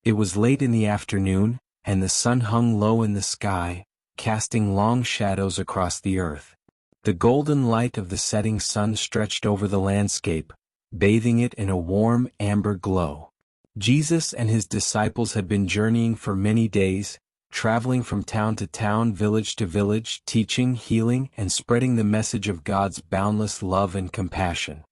It was late in the afternoon, and the sun hung low in the sky, casting long shadows across the earth. The golden light of the setting sun stretched over the landscape, bathing it in a warm amber glow. Jesus and his disciples had been journeying for many days, traveling from town to town, village to village, teaching, healing, and spreading the message of God's boundless love and compassion.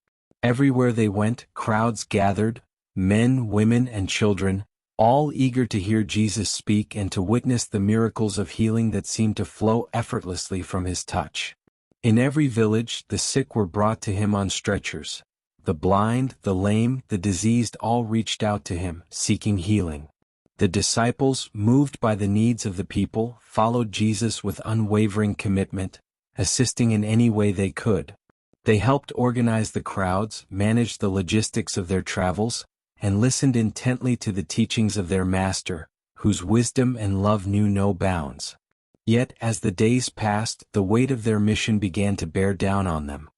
Everywhere they went, crowds gathered, men, women, and children, all eager to hear Jesus speak and to witness the miracles of healing that seemed to flow effortlessly from his touch. In every village, the sick were brought to him on stretchers. The blind, the lame, the diseased all reached out to him, seeking healing. The disciples, moved by the needs of the people, followed Jesus with unwavering commitment, assisting in any way they could. They helped organize the crowds, managed the logistics of their travels, and listened intently to the teachings of their Master, whose wisdom and love knew no bounds. Yet, as the days passed, the weight of their mission began to bear down on them.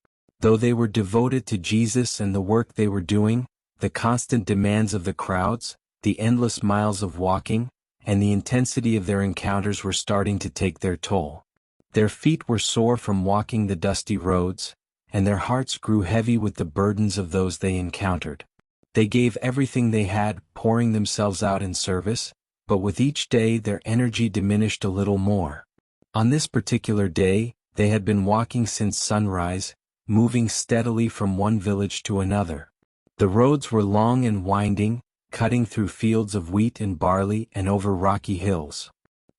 Though they were devoted to Jesus and the work they were doing, the constant demands of the crowds, the endless miles of walking, and the intensity of their encounters were starting to take their toll. Their feet were sore from walking the dusty roads, and their hearts grew heavy with the burdens of those they encountered. They gave everything they had, pouring themselves out in service, but with each day their energy diminished a little more. On this particular day, they had been walking since sunrise, moving steadily from one village to another. The roads were long and winding, cutting through fields of wheat and barley and over rocky hills.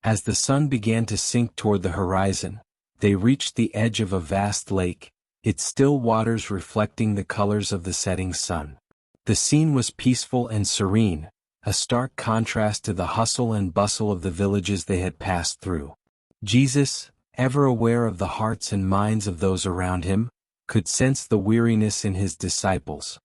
As the sun began to sink toward the horizon, they reached the edge of a vast lake, its still waters reflecting the colors of the setting sun. The scene was peaceful and serene, a stark contrast to the hustle and bustle of the villages they had passed through. Jesus, ever aware of the hearts and minds of those around him, could sense the weariness in his disciples.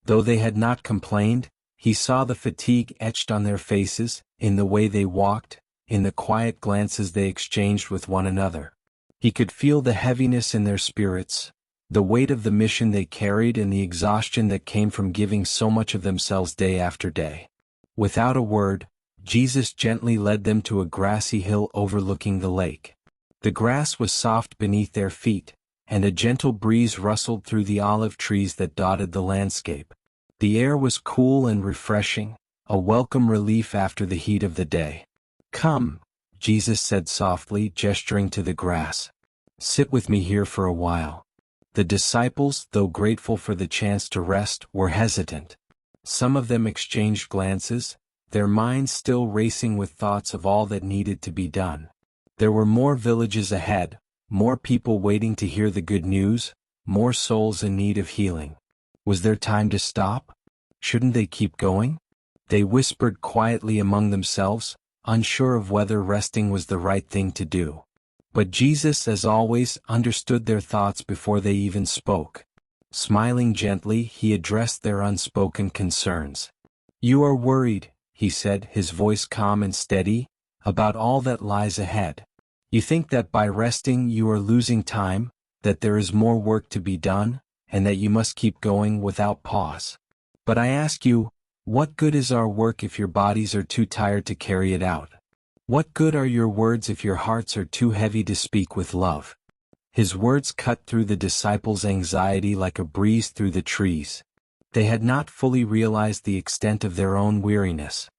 Though they had not complained, he saw the fatigue etched on their faces, in the way they walked, in the quiet glances they exchanged with one another. He could feel the heaviness in their spirits, the weight of the mission they carried and the exhaustion that came from giving so much of themselves day after day. Without a word, Jesus gently led them to a grassy hill overlooking the lake. The grass was soft beneath their feet, and a gentle breeze rustled through the olive trees that dotted the landscape. The air was cool and refreshing, a welcome relief after the heat of the day. "Come," Jesus said softly, gesturing to the grass. "Sit with me here for a while." The disciples, though grateful for the chance to rest, were hesitant. Some of them exchanged glances, their minds still racing with thoughts of all that needed to be done. There were more villages ahead, more people waiting to hear the good news, more souls in need of healing. Was there time to stop? Shouldn't they keep going? They whispered quietly among themselves, unsure of whether resting was the right thing to do. But Jesus, as always, understood their thoughts before they even spoke. Smiling gently, he addressed their unspoken concerns. "You are worried," he said, his voice calm and steady, "about all that lies ahead. You think that by resting you are losing time, that there is more work to be done, and that you must keep going without pause. But I ask you, what good is our work if your bodies are too tired to carry it out? What good are your words if your hearts are too heavy to speak with love?" His words cut through the disciples' anxiety like a breeze through the trees. They had not fully realized the extent of their own weariness.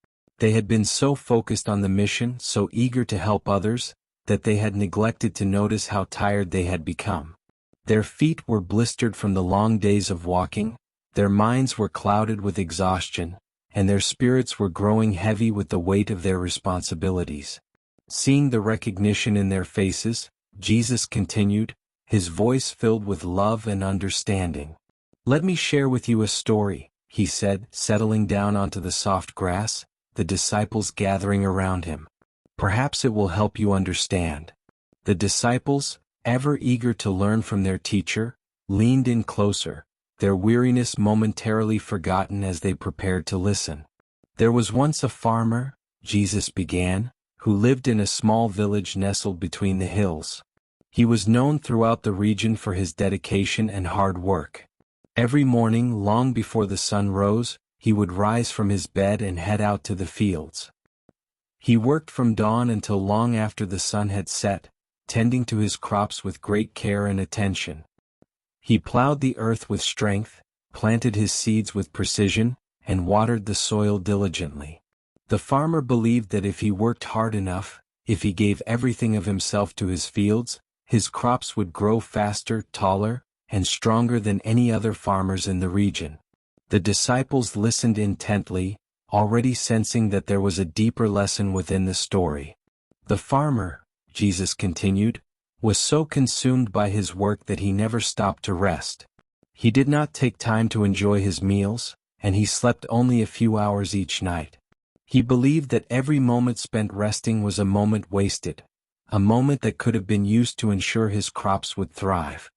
They had been so focused on the mission, so eager to help others, that they had neglected to notice how tired they had become. Their feet were blistered from the long days of walking, their minds were clouded with exhaustion, and their spirits were growing heavy with the weight of their responsibilities. Seeing the recognition in their faces, Jesus continued, his voice filled with love and understanding. "Let me share with you a story," he said, settling down onto the soft grass, the disciples gathering around him. "Perhaps it will help you understand." The disciples, ever eager to learn from their teacher, leaned in closer, their weariness momentarily forgotten as they prepared to listen. "There was once a farmer," Jesus began, "who lived in a small village nestled between the hills. He was known throughout the region for his dedication and hard work. Every morning, long before the sun rose, he would rise from his bed and head out to the fields. He worked from dawn until long after the sun had set, tending to his crops with great care and attention. He plowed the earth with strength, planted his seeds with precision, and watered the soil diligently. The farmer believed that if he worked hard enough, if he gave everything of himself to his fields, his crops would grow faster, taller, and stronger than any other farmers in the region. The disciples listened intently, already sensing that there was a deeper lesson within the story. The farmer, Jesus continued, was so consumed by his work that he never stopped to rest. He did not take time to enjoy his meals, and he slept only a few hours each night. He believed that every moment spent resting was a moment wasted, a moment that could have been used to ensure his crops would thrive.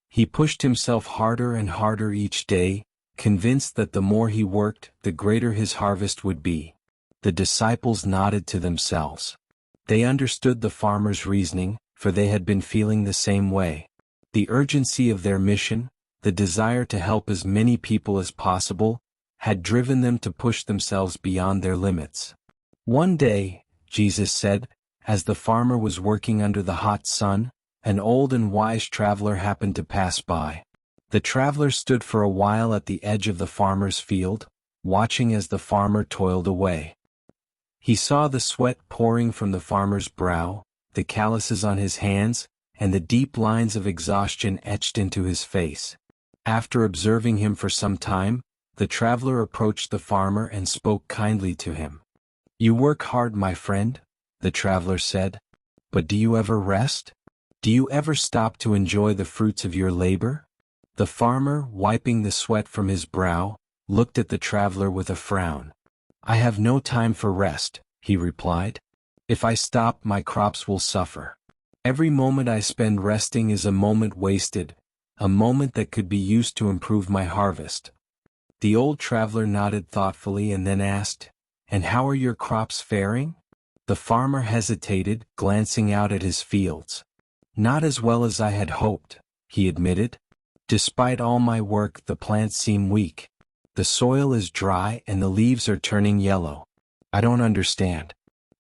He pushed himself harder and harder each day, convinced that the more he worked, the greater his harvest would be. The disciples nodded to themselves. They understood the farmer's reasoning, for they had been feeling the same way. The urgency of their mission, the desire to help as many people as possible, had driven them to push themselves beyond their limits. One day, Jesus said, as the farmer was working under the hot sun, an old and wise traveler happened to pass by. The traveler stood for a while at the edge of the farmer's field, watching as the farmer toiled away. He saw the sweat pouring from the farmer's brow, the calluses on his hands, and the deep lines of exhaustion etched into his face. After observing him for some time, the traveler approached the farmer and spoke kindly to him. "You work hard, my friend," the traveler said, "but do you ever rest? Do you ever stop to enjoy the fruits of your labor?" The farmer, wiping the sweat from his brow, looked at the traveler with a frown. "I have no time for rest," he replied. "If I stop, my crops will suffer. Every moment I spend resting is a moment wasted, a moment that could be used to improve my harvest." The old traveler nodded thoughtfully and then asked, "And how are your crops faring?" The farmer hesitated, glancing out at his fields. "Not as well as I had hoped," he admitted. "Despite all my work, the plants seem weak. The soil is dry and the leaves are turning yellow. I don't understand.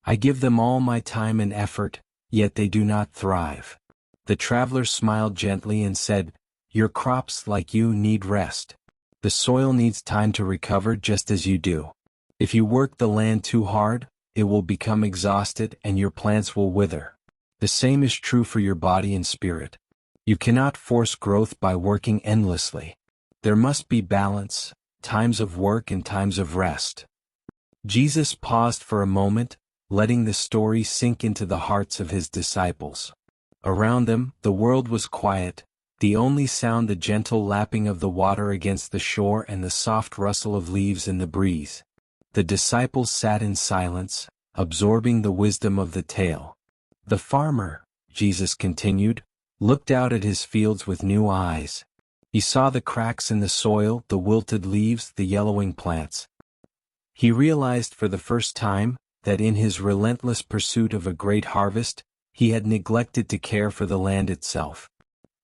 I give them all my time and effort, yet they do not thrive." The traveler smiled gently and said, "Your crops, like you, need rest. The soil needs time to recover just as you do. If you work the land too hard, it will become exhausted and your plants will wither. The same is true for your body and spirit. You cannot force growth by working endlessly. There must be balance, times of work and times of rest." Jesus paused for a moment, letting the story sink into the hearts of his disciples. Around them, the world was quiet, the only sound the gentle lapping of the water against the shore and the soft rustle of leaves in the breeze. The disciples sat in silence, absorbing the wisdom of the tale. The farmer, Jesus continued, looked out at his fields with new eyes. He saw the cracks in the soil, the wilted leaves, the yellowing plants. He realized for the first time that in his relentless pursuit of a great harvest, he had neglected to care for the land itself.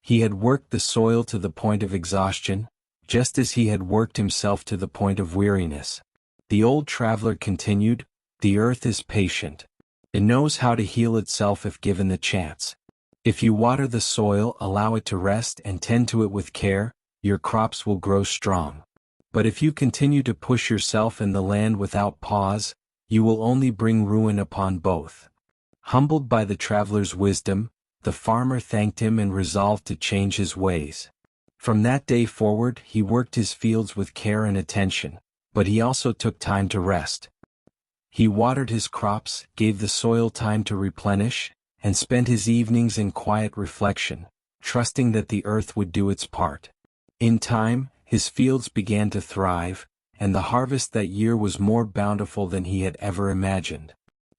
He had worked the soil to the point of exhaustion, just as he had worked himself to the point of weariness. The old traveler continued, "The earth is patient. It knows how to heal itself if given the chance. If you water the soil, allow it to rest and tend to it with care, your crops will grow strong. But if you continue to push yourself and the land without pause, you will only bring ruin upon both." Humbled by the traveler's wisdom, the farmer thanked him and resolved to change his ways. From that day forward, he worked his fields with care and attention, but he also took time to rest. He watered his crops, gave the soil time to replenish, and spent his evenings in quiet reflection, trusting that the earth would do its part. In time, his fields began to thrive, and the harvest that year was more bountiful than he had ever imagined.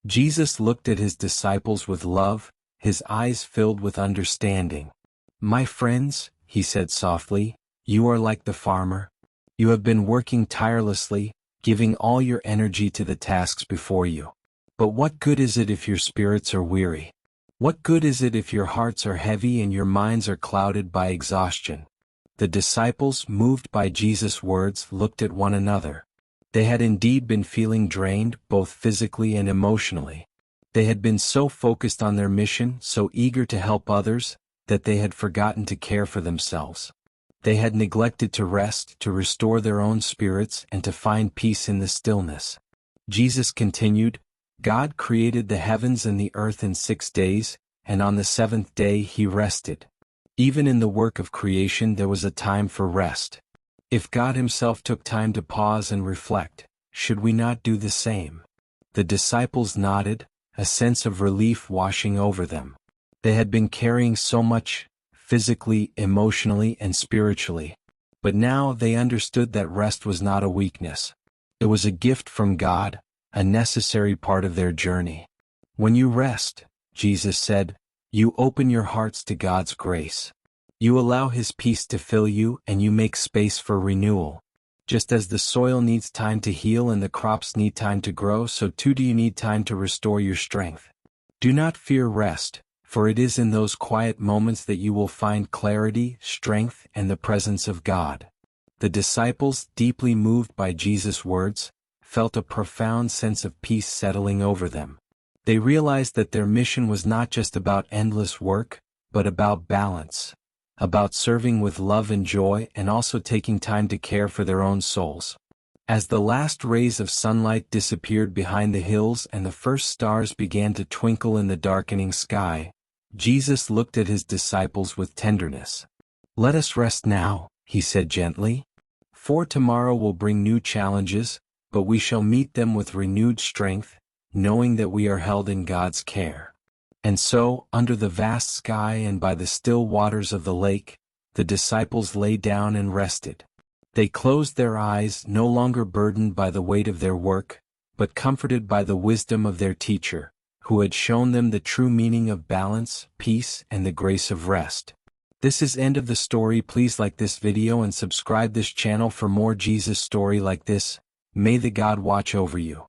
Jesus looked at his disciples with love, his eyes filled with understanding. "My friends," he said softly, "you are like the farmer. You have been working tirelessly, giving all your energy to the tasks before you. But what good is it if your spirits are weary? What good is it if your hearts are heavy and your minds are clouded by exhaustion?" The disciples, moved by Jesus' words, looked at one another. They had indeed been feeling drained, both physically and emotionally. They had been so focused on their mission, so eager to help others, that they had forgotten to care for themselves. They had neglected to rest, to restore their own spirits, and to find peace in the stillness. Jesus continued, God created the heavens and the earth in 6 days, and on the 7th day he rested. Even in the work of creation there was a time for rest. If God himself took time to pause and reflect, should we not do the same? The disciples nodded, a sense of relief washing over them. They had been carrying so much, physically, emotionally, and spiritually. But now they understood that rest was not a weakness. It was a gift from God, a necessary part of their journey. When you rest, Jesus said, you open your hearts to God's grace. You allow His peace to fill you and you make space for renewal. Just as the soil needs time to heal and the crops need time to grow, so too do you need time to restore your strength. Do not fear rest, for it is in those quiet moments that you will find clarity, strength, and the presence of God. The disciples, deeply moved by Jesus' words, felt a profound sense of peace settling over them. They realized that their mission was not just about endless work, but about balance, about serving with love and joy and also taking time to care for their own souls. As the last rays of sunlight disappeared behind the hills and the first stars began to twinkle in the darkening sky, Jesus looked at his disciples with tenderness. Let us rest now, he said gently. For tomorrow will bring new challenges, but we shall meet them with renewed strength, knowing that we are held in God's care. And so, under the vast sky and by the still waters of the lake, the disciples lay down and rested. They closed their eyes, no longer burdened by the weight of their work, but comforted by the wisdom of their teacher, who had shown them the true meaning of balance, peace, and the grace of rest. This is end of the story. Please like this video and subscribe this channel for more Jesus story like this. May the God watch over you.